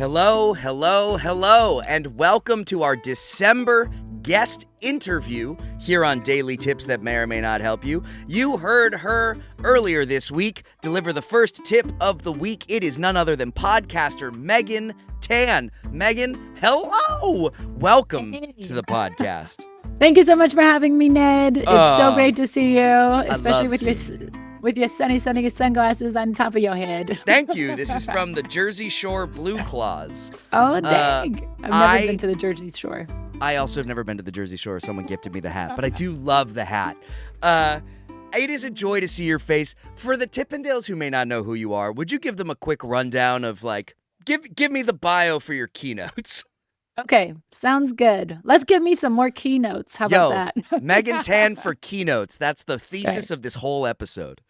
Hello, hello, hello, and welcome to our December guest interview here on Daily Tips That May or May Not Help You. You heard her earlier this week deliver the first tip of the week. It is none other than podcaster Megan Tan. Megan, hello! Welcome to the podcast. Thank you so much for having me, Ned. It's so great to see you, especially with your sunny sunglasses on top of your head. Thank you. This is from the Jersey Shore Blue Claws. Oh, dang. I've never been to the Jersey Shore. I also have never been to the Jersey Shore. Someone gifted me the hat, but I do love the hat. It is a joy to see your face. For the Tippendales who may not know who you are, would you give them a quick rundown of, give me the bio for your keynotes? Okay, sounds good. Let's give me some more keynotes. How about that? Megan Tan for keynotes. That's the thesis of this whole episode.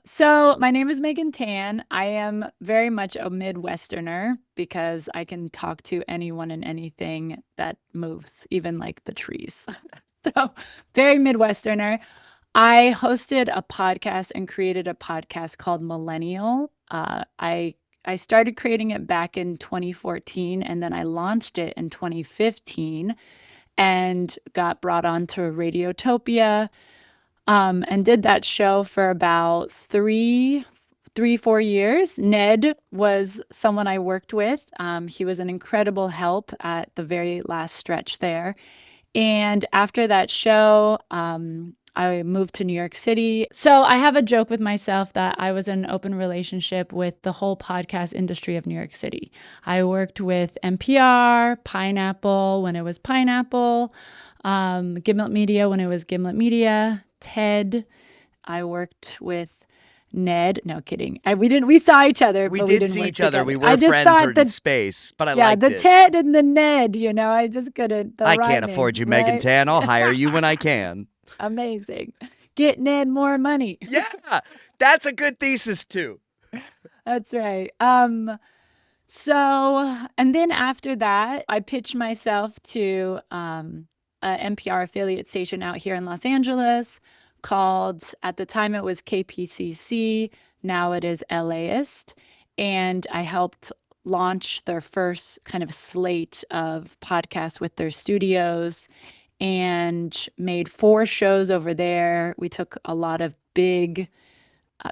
So my name is Megan Tan. I am very much a Midwesterner because I can talk to anyone and anything that moves, even like the trees. So very Midwesterner. I hosted a podcast and created a podcast called Millennial. I started creating it back in 2014, and then I launched it in 2015 and got brought on to Radiotopia. And did that show for about 4 years. Ned was someone I worked with. He was an incredible help at the very last stretch there. And after that show, I moved to New York City. So I have a joke with myself that I was in an open relationship with the whole podcast industry of New York City. I worked with NPR, Pineapple when it was Pineapple, Gimlet Media when it was Gimlet Media, TED. I worked with Ned. No kidding. We saw each other. We but did we didn't see work each other. together. We were friends in space, but I liked it. Yeah, the TED and the Ned, I just couldn't. I can't afford you, Megan Tan. I'll hire you when I can. Amazing. Get Ned more money. Yeah, that's a good thesis too. That's right. So, and then after that, I pitched myself to an NPR affiliate station out here in Los Angeles called, at the time it was KPCC, now it is LAist. And I helped launch their first kind of slate of podcasts with their studios and made 4 shows over there. We took a lot of big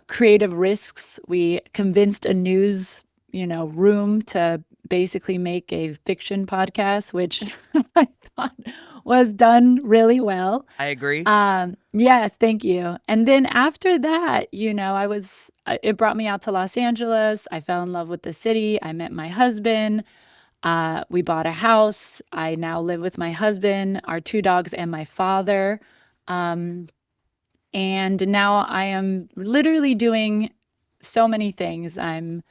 creative risks. We convinced a news, room to basically make a fiction podcast, which I thought was done really well. I agree. Yes, thank you. And then after that, it brought me out to Los Angeles. I fell in love with the city. I met my husband. We bought a house. I now live with my husband, our 2 dogs, and my father. And now I am literally doing so many things. I've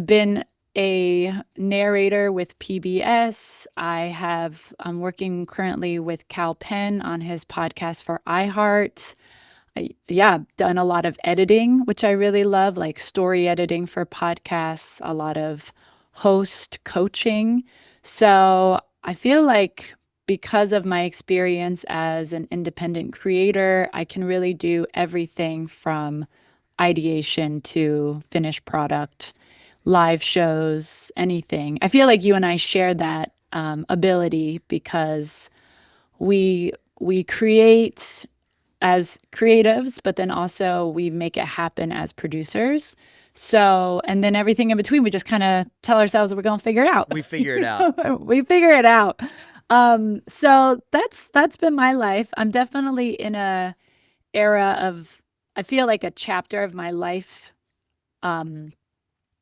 been a narrator with PBS. I'm working currently with Cal Penn on his podcast for iHeart. Done a lot of editing, which I really love, like story editing for podcasts, a lot of host coaching. So I feel like because of my experience as an independent creator, I can really do everything from ideation to finished product, live shows, anything. I feel like you and I share that ability because we create as creatives, but then also we make it happen as producers. So, and then everything in between, we just kind of tell ourselves that we're going to figure it out. We figure it out. We figure it out. So that's been my life. I'm definitely in a era of, I feel like a chapter of my life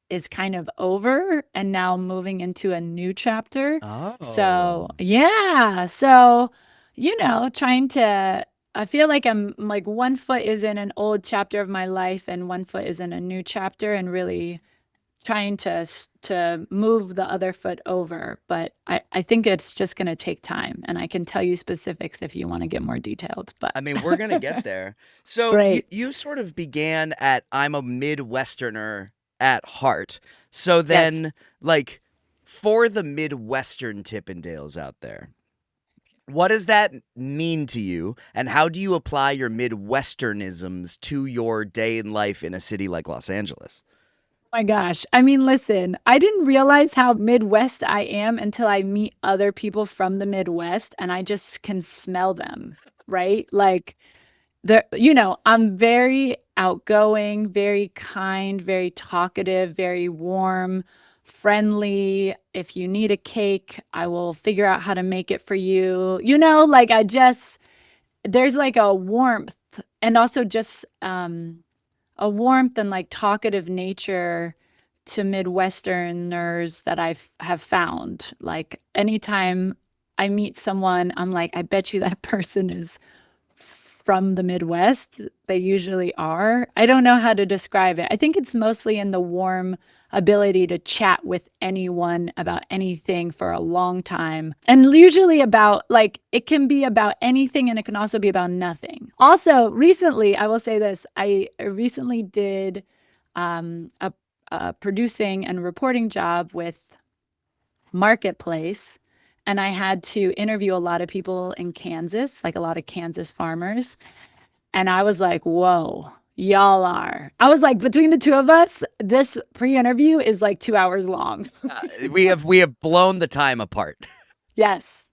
is kind of over and now moving into a new chapter. Oh. So, yeah. So, trying to, I feel like I'm like one foot is in an old chapter of my life and one foot is in a new chapter and really trying to move the other foot over. But I think it's just going to take time. And I can tell you specifics if you want to get more detailed. But I mean, we're going to get there. So you sort of began at, I'm a Midwesterner at heart. So then, for the Midwestern Tippendales out there, what does that mean to you, and how do you apply your Midwesternisms to your day in life in a city like Los Angeles? My gosh. I mean, listen, I didn't realize how Midwest I am until I meet other people from the Midwest and I just can smell them, right? Like I'm very outgoing, very kind, very talkative, very warm, friendly. If you need a cake, I will figure out how to make it for you. Like there's like a warmth and also just a warmth and like talkative nature to Midwesterners that have found. Like anytime I meet someone, I'm like, I bet you that person is from the Midwest. They usually are. I don't know how to describe it. I think it's mostly in the warm ability to chat with anyone about anything for a long time. And usually about like it can be about anything and it can also be about nothing. Also, recently, I will say this, I recently did a producing and reporting job with Marketplace and I had to interview a lot of people in Kansas, like a lot of Kansas farmers. And I was like, whoa, y'all are. I was like, between the two of us, this pre-interview is like 2 hours long. We have blown the time apart. Yes,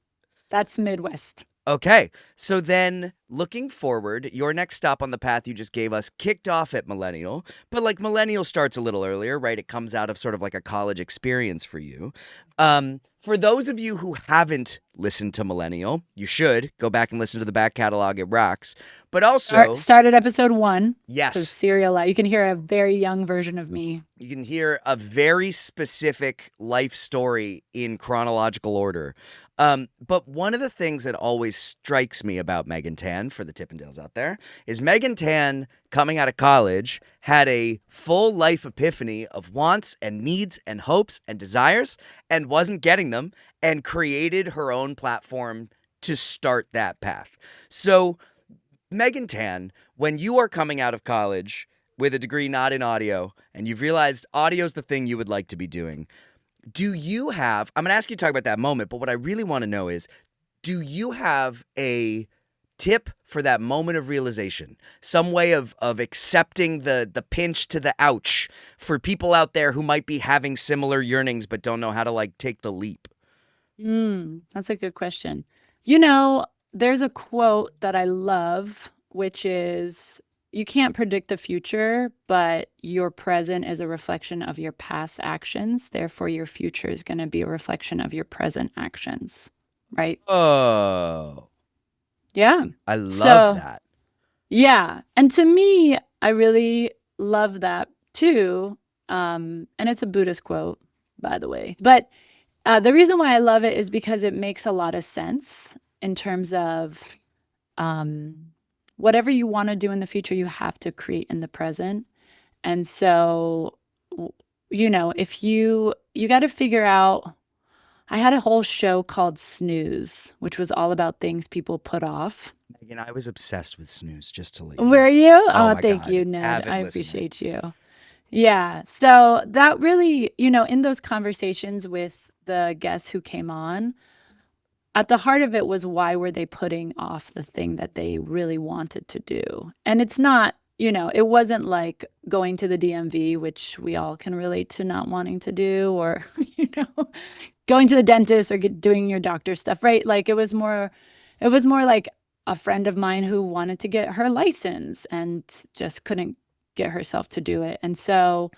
that's Midwest. Okay, so then looking forward, your next stop on the path you just gave us kicked off at Millennial, but like Millennial starts a little earlier, right? It comes out of sort of like a college experience for you. For those of you who haven't listened to Millennial, you should go back and listen to the back catalog. It rocks. But also, Start at episode 1. Yes. Because serial, you can hear a very young version of me. You can hear a very specific life story in chronological order. But one of the things that always strikes me about Megan Tan, for the Tippendales out there, is Megan Tan, coming out of college, had a full life epiphany of wants and needs and hopes and desires and wasn't getting them and created her own platform to start that path. So, Megan Tan, when you are coming out of college with a degree not in audio and you've realized audio is the thing you would like to be doing, do you have, I'm going to ask you to talk about that moment, but what I really want to know is, do you have a tip for that moment of realization? Some way of accepting the pinch to the ouch for people out there who might be having similar yearnings but don't know how to like take the leap? That's a good question. There's a quote that I love, which is, you can't predict the future, but your present is a reflection of your past actions. Therefore, your future is going to be a reflection of your present actions. Right? Oh, Yeah. I love So, that. yeah. And to me, I really love that too. And it's a Buddhist quote, by the way. But the reason why I love it is because it makes a lot of sense in terms of whatever you want to do in the future, you have to create in the present. And so, if you got to figure out, I had a whole show called Snooze, which was all about things people put off. Megan, I was obsessed with Snooze, just to let you know. Were you? Oh my Thank God. you, Ned. Avid I listener. appreciate you. Yeah. So that really, in those conversations with the guests who came on, at the heart of it was, why were they putting off the thing that they really wanted to do? And it's not, it wasn't like going to the DMV, which we all can relate to not wanting to do, or, going to the dentist or doing your doctor stuff, right? Like it was more like a friend of mine who wanted to get her license and just couldn't get herself to do it. And so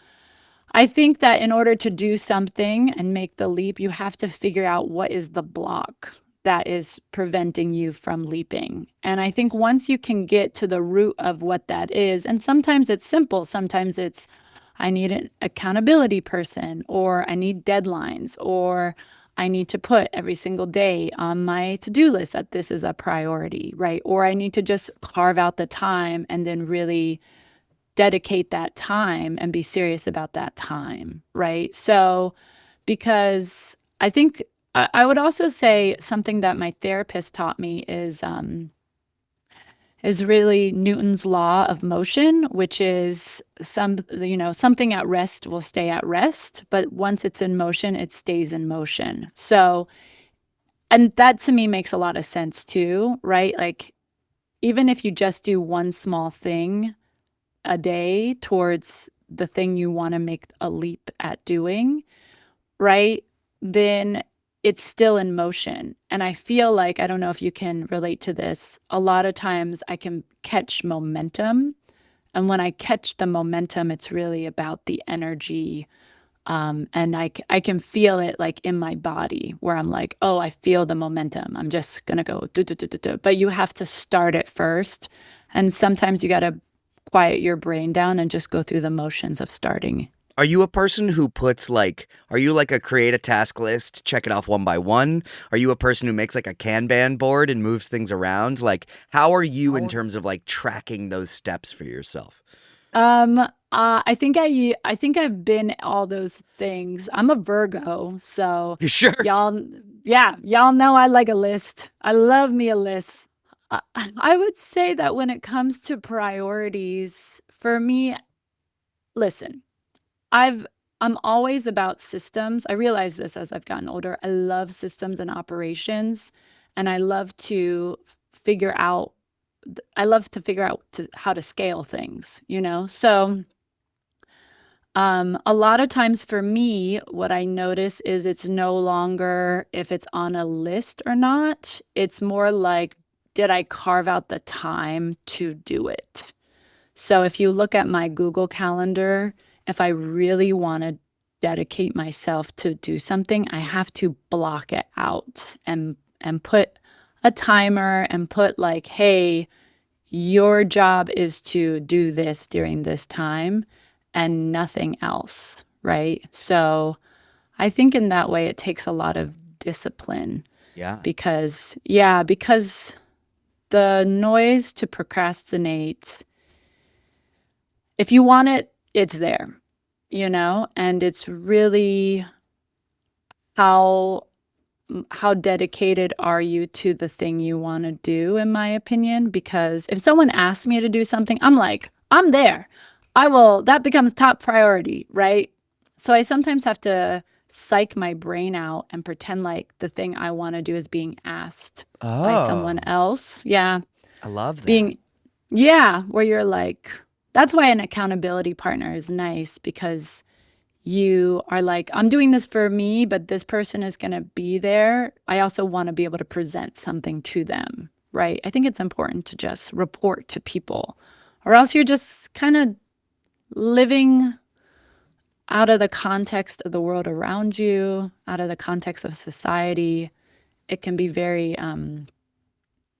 I think that in order to do something and make the leap, you have to figure out what is the block that is preventing you from leaping. And I think once you can get to the root of what that is, and sometimes it's simple, sometimes it's, I need an accountability person, or I need deadlines, or I need to put every single day on my to-do list that this is a priority, right? Or I need to just carve out the time and then really dedicate that time and be serious about that time, right? So, because I think I would also say something that my therapist taught me is really Newton's law of motion, which is something at rest will stay at rest, but once it's in motion, it stays in motion. So, and that to me makes a lot of sense too, right? Like, even if you just do one small thing a day towards the thing you want to make a leap at doing, right? Then it's still in motion. And I feel like, I don't know if you can relate to this, a lot of times I can catch momentum. And when I catch the momentum, it's really about the energy. And I can feel it like in my body where I'm like, oh, I feel the momentum. I'm just going to go do, do, do, do, do. But you have to start it first. And sometimes you got to quiet your brain down and just go through the motions of starting. Are you a person who puts are you like a create a task list, check it off one by one? Are you a person who makes like a Kanban board and moves things around? Like, how are you in terms of like tracking those steps for yourself? I think I've been all those things. I'm a Virgo, so You sure? y'all know I like a list. I love me a list. I would say that when it comes to priorities, for me, listen, I'm always about systems. I realize this as I've gotten older. I love systems and operations, and I love to figure out how to scale things, you know? So, a lot of times for me, what I notice is it's no longer if it's on a list or not. It's more like, did I carve out the time to do it? So if you look at my Google Calendar, if I really want to dedicate myself to do something, I have to block it out and put a timer and put like, hey, your job is to do this during this time and nothing else, right? So I think in that way it takes a lot of discipline Yeah. because the noise to procrastinate, if you want it, it's there, you know? And it's really how dedicated are you to the thing you want to do, in my opinion? Because if someone asks me to do something, I'm like, I'm there. That becomes top priority, right? So I sometimes have to psych my brain out and pretend like the thing I want to do is being asked by someone Oh, else. Yeah. I love that. Being, yeah, where you're like, that's why an accountability partner is nice because you are like, I'm doing this for me, but this person is going to be there. I also want to be able to present something to them, right? I think it's important to just report to people, or else you're just kind of living out of the context of the world around you, out of the context of society. It can be very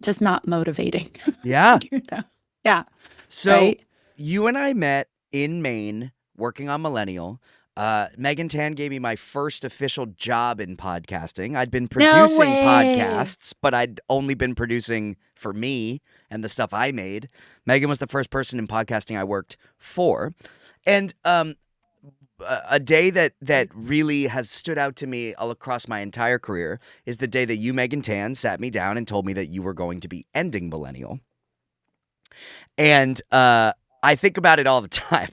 just not motivating. Yeah. You know? Yeah, So right? you and I met in Maine working on Millennial. Megan Tan gave me my first official job in podcasting. I'd been No producing way. podcasts, but I'd only been producing for me and the stuff I made. Megan was the first person in podcasting I worked for. And a day that really has stood out to me all across my entire career is the day that you, Megan Tan, sat me down and told me that you were going to be ending Millennial. And I think about it all the time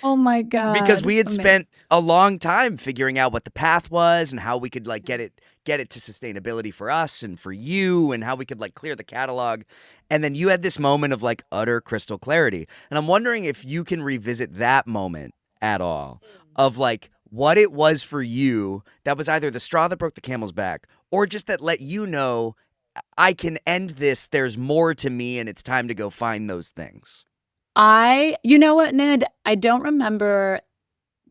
Oh my because God. we had Amazing. spent a long time figuring out what the path was and how we could like get it to sustainability for us and for you and how we could like clear the catalog. And then you had this moment of like utter crystal clarity. And I'm wondering if you can revisit that moment at all of like what it was for you that was either the straw that broke the camel's back or just that let you know I can end this. There's more to me and it's time to go find those things. You know what, Ned? I don't remember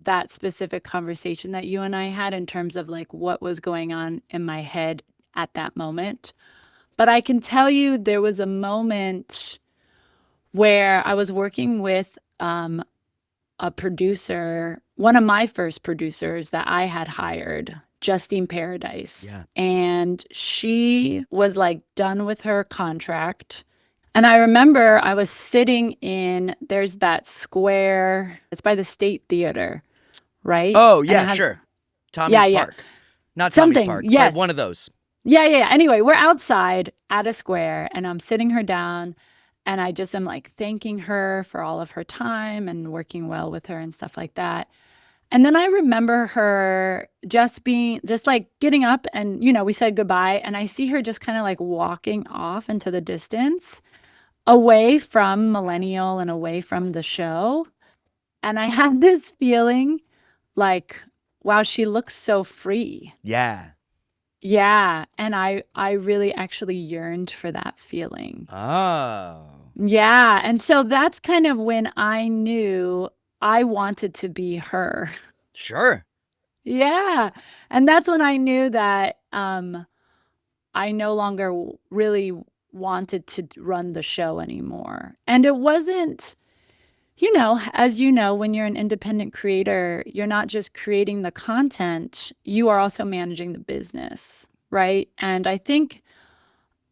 that specific conversation that you and I had in terms of like what was going on in my head at that moment. But I can tell you there was a moment where I was working with a producer, one of my first producers that I had hired, Justine Paradise. Yeah. And she was like done with her contract. And I remember I was sitting there's that square, it's by the State Theater, right? Oh, And it yeah, has, sure. yeah, Tommy's yeah, Park. Not Tommy's something, Park, but yes. one of those. Yeah, yeah, yeah. Anyway, we're outside at a square and I'm sitting her down and I just am like thanking her for all of her time and working well with her and stuff like that. And then I remember her just like getting up and, we said goodbye. And I see her just kind of like walking off into the distance, away from Millennial and away from the show. And I had this feeling like, wow, she looks so free. Yeah. Yeah, and I really actually yearned for that feeling. Oh. Yeah, and so that's kind of when I knew I wanted to be her. Sure. Yeah, and that's when I knew that, I no longer really wanted to run the show anymore. And it wasn't, as you know, when you're an independent creator, you're not just creating the content, you are also managing the business, right? And I think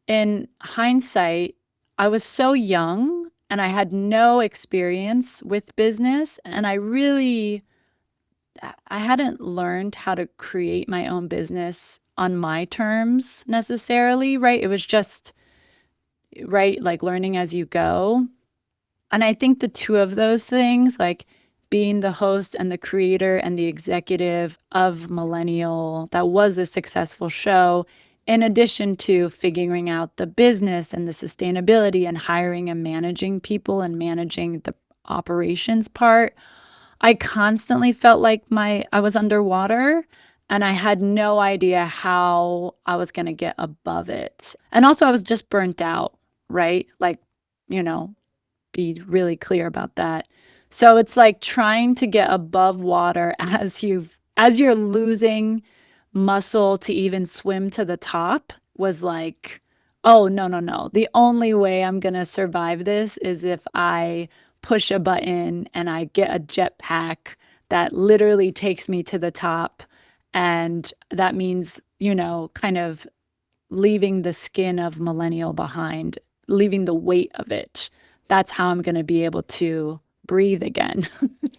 in hindsight, I was so young and I had no experience with business. And I hadn't learned how to create my own business on my terms necessarily, right? It was just, right, like learning as you go. And I think the two of those things, like being the host and the creator and the executive of Millennial, that was a successful show, in addition to figuring out the business and the sustainability and hiring and managing people and managing the operations part, I constantly felt like I was underwater and I had no idea how I was going to get above it. And also I was just burnt out, right? Like, you know, be really clear about that. So it's like trying to get above water as you're losing muscle to even swim to the top was like, oh, no, no, no. The only way I'm going to survive this is if I push a button and I get a jetpack that literally takes me to the top. And that means, kind of leaving the skin of Millennial behind, leaving the weight of it. That's how I'm going to be able to breathe again.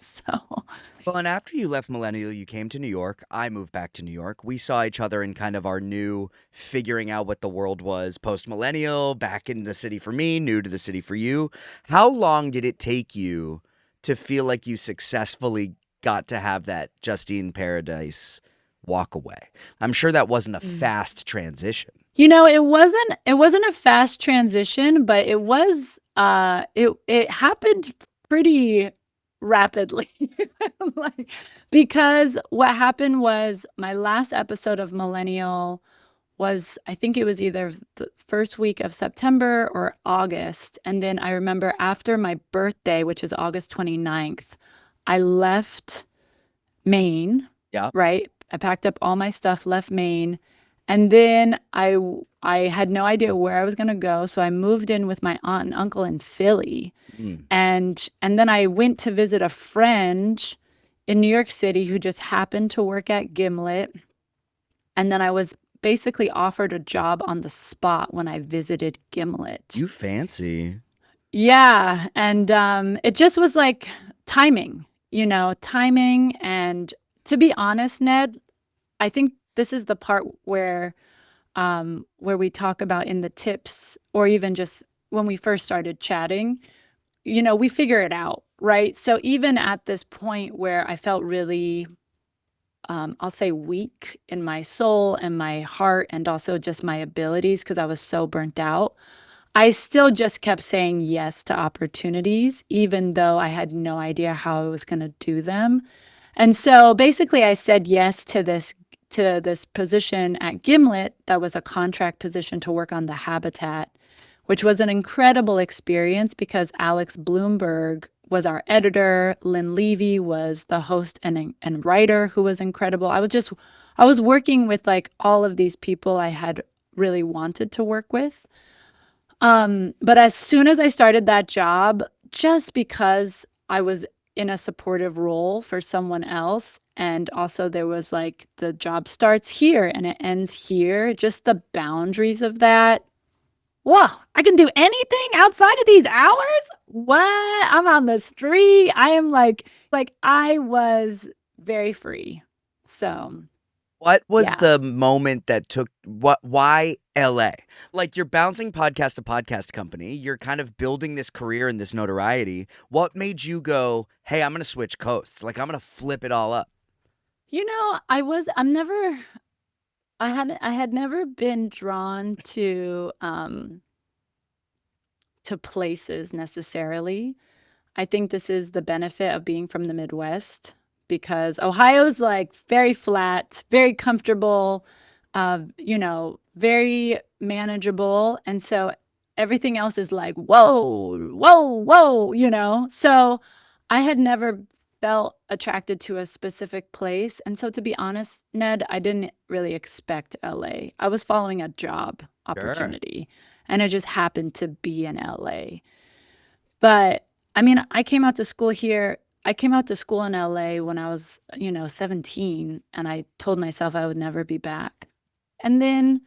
So, Well, and after you left Millennial, you came to New York. I moved back to New York. We saw each other in kind of our new figuring out what the world was post Millennial, back in the city for me, new to the city for you. How long did it take you to feel like you successfully got to have that Justine Paradise walk away? I'm sure that wasn't a mm. fast transition. It wasn't a fast transition, but it happened pretty rapidly. Like, because what happened was my last episode of Millennial was, I think it was either the first week of September or August. And then I remember after my birthday, which is August 29th, I left Maine, Yeah. right? I packed up all my stuff, left Maine, and then I had no idea where I was gonna go, so I moved in with my aunt and uncle in Philly, Mm. and then I went to visit a friend in New York City who just happened to work at Gimlet, and then I was basically offered a job on the spot when I visited Gimlet. You fancy. Yeah, and, it just was, like, timing, and to be honest, Ned, I think this is the part where we talk about in the tips or even just when we first started chatting, we figure it out, right? So even at this point where I felt really, I'll say weak in my soul and my heart and also just my abilities because I was so burnt out, I still just kept saying yes to opportunities, even though I had no idea how I was going to do them. And so basically I said yes to this position at Gimlet that was a contract position to work on the habitat, which was an incredible experience because Alex Bloomberg was our editor, Lynn Levy was the host and writer who was incredible. I was working with like all of these people I had really wanted to work with. But as soon as I started that job, just because I was in a supportive role for someone else, and also there was like the job starts here and it ends here, just the boundaries of that. Whoa, I can do anything outside of these hours? What? I'm on the street. I am like I was very free. So, What was yeah. the moment that took why LA? Like you're bouncing podcast to podcast company, you're kind of building this career and this notoriety. What made you go, "Hey, I'm going to switch coasts. Like I'm going to flip it all up." I'm never I had never been drawn to places necessarily. I think this is the benefit of being from the Midwest because Ohio's like very flat, very comfortable, very manageable. And so everything else is like, whoa, whoa, whoa, So I had never felt attracted to a specific place. And so to be honest, Ned, I didn't really expect LA. I was following a job Sure. opportunity and it just happened to be in LA. But I mean, I came out to school here. I came out to school in LA when I was, 17, and I told myself I would never be back. And then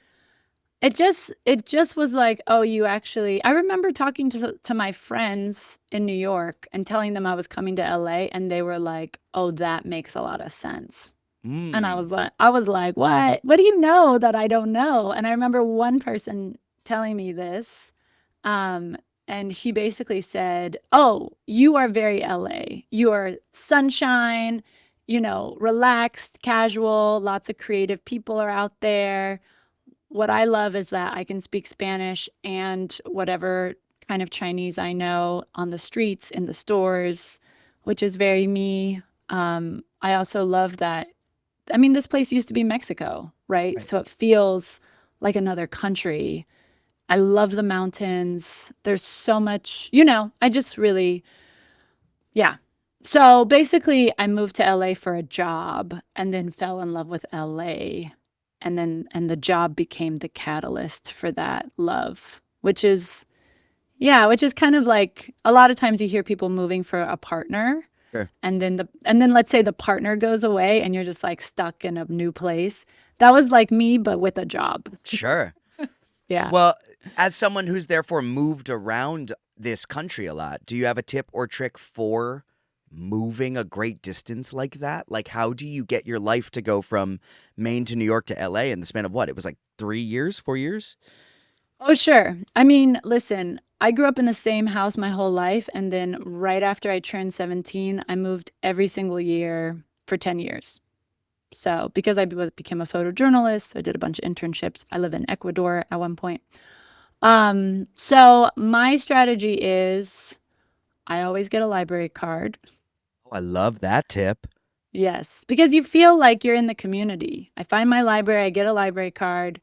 it just was like, "Oh, you actually." I remember talking to my friends in New York and telling them I was coming to LA, and they were like, "Oh, that makes a lot of sense." And I Mm. was like I was like, "What? What do you know that I don't know?" And I remember one person telling me this, um, and he basically said, "Oh, you are very LA. You are sunshine, relaxed, casual, lots of creative people are out there. What I love is that I can speak Spanish and whatever kind of Chinese I know on the streets, in the stores, which is very me. I also love that. I mean, this place used to be Mexico, right? Right. So it feels like another country. I love the mountains. There's so much, I just really, yeah. So basically, I moved to LA for a job and then fell in love with LA. And the job became the catalyst for that love, which is kind of like a lot of times you hear people moving for a partner Sure. and then let's say the partner goes away and you're just like stuck in a new place. That was like me, but with a job. Sure. Yeah. Well, as someone who's therefore moved around this country a lot, do you have a tip or trick for moving a great distance like that? Like, how do you get your life to go from Maine to New York to LA in the span of what? It was like 3 years, 4 years? Oh, sure. I mean, listen, I grew up in the same house my whole life. And then right after I turned 17, I moved every single year for 10 years. So, because became a photojournalist, I did a bunch of internships. I lived in Ecuador at one point. So my strategy is I always get a library card. Oh, I love that tip. Yes, because you feel like you're in the community. I find my library, I get a library card.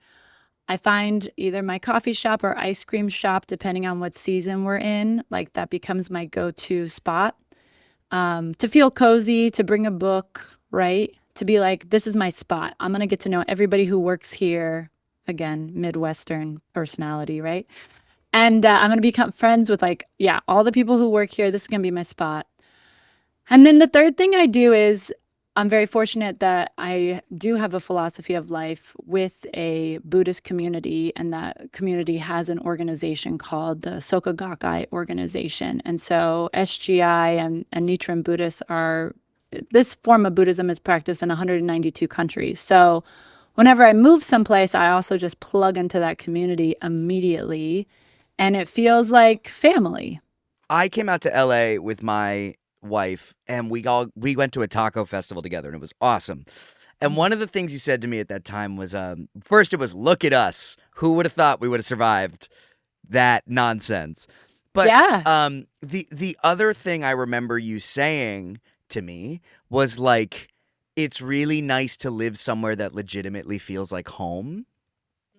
I find either my coffee shop or ice cream shop, depending on what season we're in. Like that becomes my go-to spot. To feel cozy, to bring a book, right? To be like, this is my spot. I'm gonna get to know everybody who works here. Again, Midwestern personality, right? And I'm gonna become friends with like, yeah, all the people who work here. This is gonna be my spot. And then the third thing I do is I'm very fortunate that I do have a philosophy of life with a Buddhist community, and that community has an organization called the Soka Gakkai organization. And so SGI and Nichiren Buddhists this form of Buddhism is practiced in 192 countries. So whenever I move someplace, I also just plug into that community immediately, and it feels like family. I came out to LA with my wife and we went to a taco festival together and it was awesome. And one of the things you said to me at that time was first it was look at us. Who would have thought we would have survived that nonsense? But Yeah. the other thing I remember you saying to me was like it's really nice to live somewhere that legitimately feels like home,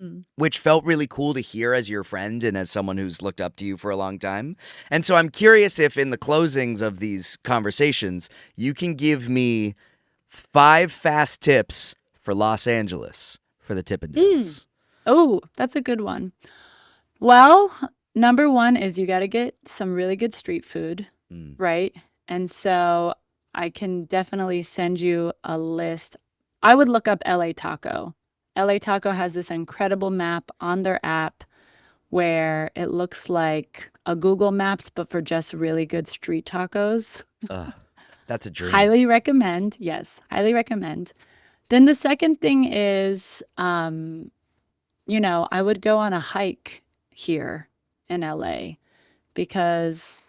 Mm. which felt really cool to hear as your friend and as someone who's looked up to you for a long time. And so I'm curious if in the closings of these conversations, you can give me 5 fast tips for Los Angeles for the Mm. Tippendales. Oh, that's a good one. Well, number one is you got to get some really good street food, Mm. right? And so I can definitely send you a list. I would look up LA Taco. LA Taco has this incredible map on their app where it looks like a Google Maps, but for just really good street tacos. Ugh, that's a dream. Highly recommend. Yes, highly recommend. Then the second thing is, I would go on a hike here in LA because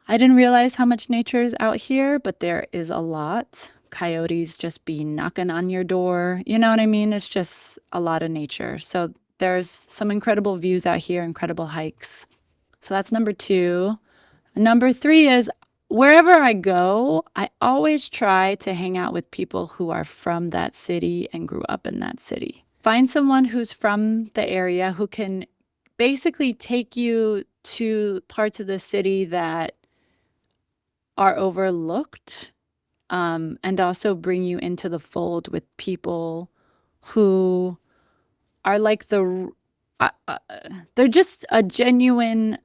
I didn't realize how much nature is out here, but there is a lot. Coyotes just be knocking on your door. You know what I mean? It's just a lot of nature. So there's some incredible views out here, incredible hikes. So that's number two. Number 3 is wherever I go, I always try to hang out with people who are from that city and grew up in that city. Find someone who's from the area who can basically take you to parts of the city that are overlooked, and also bring you into the fold with people who are like they're just a genuine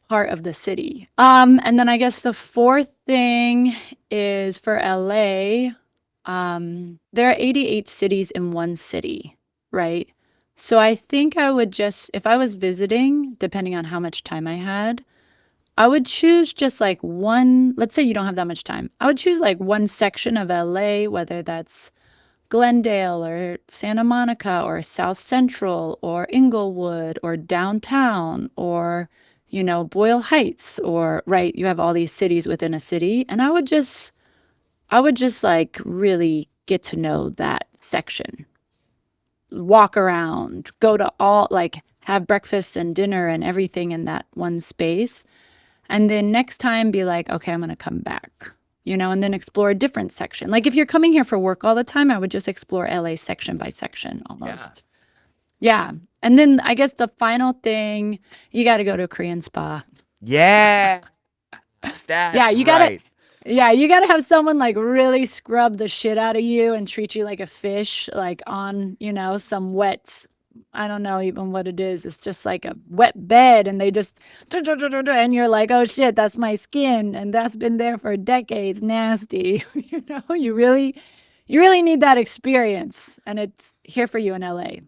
part of the city. And then I guess the 4th thing is for LA. There are 88 cities in one city, right? So I think I would just, if I was visiting, depending on how much time I had, I would choose just like one, let's say you don't have that much time. I would choose like one section of LA, whether that's Glendale or Santa Monica or South Central or Inglewood or downtown or, Boyle Heights or, right, you have all these cities within a city. And I would just like really get to know that section. Walk around, go to all, like have breakfast and dinner and everything in that one space. And then next time be like, okay, I'm going to come back, and then explore a different section. Like if you're coming here for work all the time, I would just explore LA section by section almost. Yeah. And then I guess the final thing, you got to go to a Korean spa. Yeah. That's Yeah, you gotta, right. yeah, you gotta have someone like really scrub the shit out of you and treat you like a fish, like on, some wet, I don't know even what it is. It's just like a wet bed and they just, and you're like, oh shit, that's my skin. And that's been there for decades. Nasty. You really need that experience. And it's here for you in LA.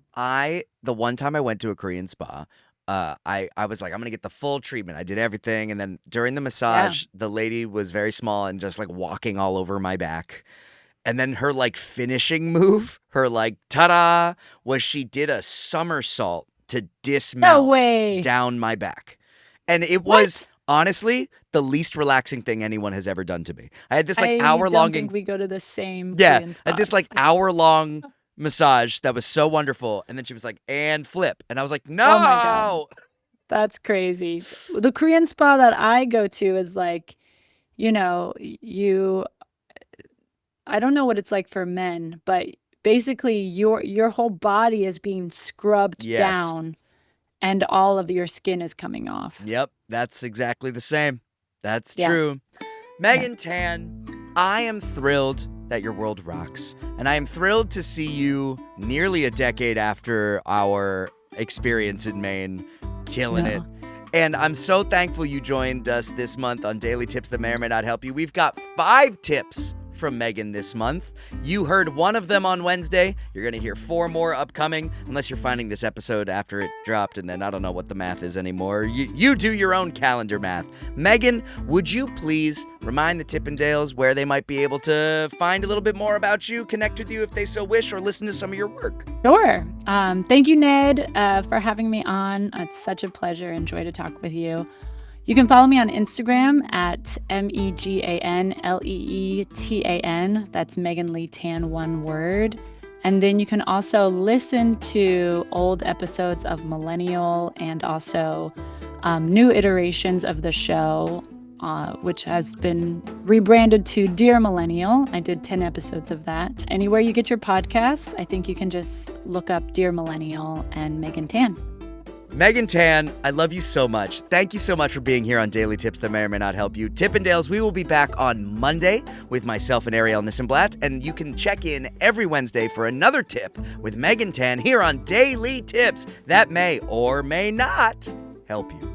The one time I went to a Korean spa, I was like, I'm gonna get the full treatment. I did everything, and then during the massage, the lady was very small and just like walking all over my back. And then her like finishing move, her like ta-da, was she did a somersault to No dismount way. down my back. And it What? was honestly the least relaxing thing anyone has ever done to me. I had this like I hour-long don't think we go to the same yeah, Korean I had this like spas. hour-long massage that was so wonderful. And then she was like, and flip. And I was like, Oh my God. no. That's crazy. The Korean spa that I go to is like, I don't know what it's like for men, but basically your whole body is being scrubbed Yes. down and all of your skin is coming off. Yep, that's exactly the same. That's Yeah. true. Megan Tan, I am thrilled that your world rocks. And I am thrilled to see you nearly a decade after our experience in Maine, killing it. And I'm so thankful you joined us this month on Daily Tips that may or may not help you. We've got 5 tips from Megan this month. You heard one of them on Wednesday. You're going to hear 4 more upcoming, unless you're finding this episode after it dropped, and then I don't know what the math is anymore. You do your own calendar math. Megan, would you please remind the Tippendales where they might be able to find a little bit more about you, connect with you if they so wish, or listen to some of your work? Sure. Thank you, Ned, for having me on. It's such a pleasure. Enjoy to talk with you. You can follow me on Instagram at MEGANLEETAN. That's Megan Lee Tan, one word. And then you can also listen to old episodes of Millennial and also new iterations of the show, which has been rebranded to Dear Millennial. I did 10 episodes of that. Anywhere you get your podcasts, I think you can just look up Dear Millennial and Megan Tan. Megan Tan, I love you so much. Thank you so much for being here on Daily Tips that may or may not help you. Tippendales, we will be back on Monday with myself and Ariel Nissenblatt, and you can check in every Wednesday for another tip with Megan Tan here on Daily Tips that may or may not help you.